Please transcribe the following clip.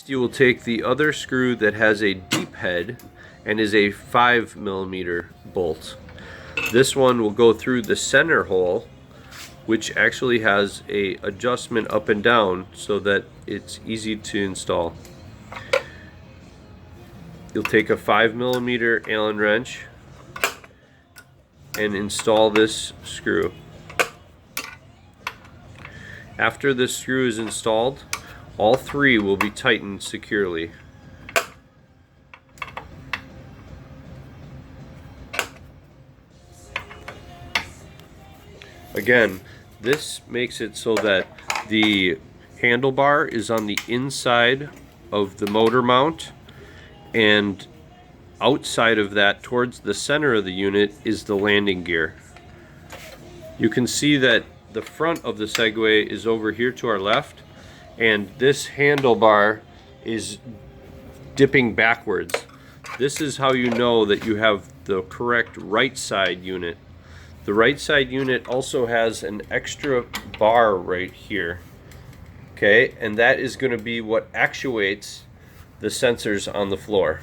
You will take the other screw that has a deep head and is a 5mm bolt. This one will go through the center hole, which actually has a adjustment up and down so that it's easy to install. You'll take a 5mm Allen wrench and install this screw. After this screw is installed, all three will be tightened securely. Again, this makes it so that the handlebar is on the inside of the motor mount, and outside of that towards the center of the unit is the landing gear. You can see that the front of the Segway is over here to our left, and this handlebar is dipping backwards. This is how you know that you have the correct right side unit. The right side unit also has an extra bar right here, okay, and that is going to be what actuates the sensors on the floor.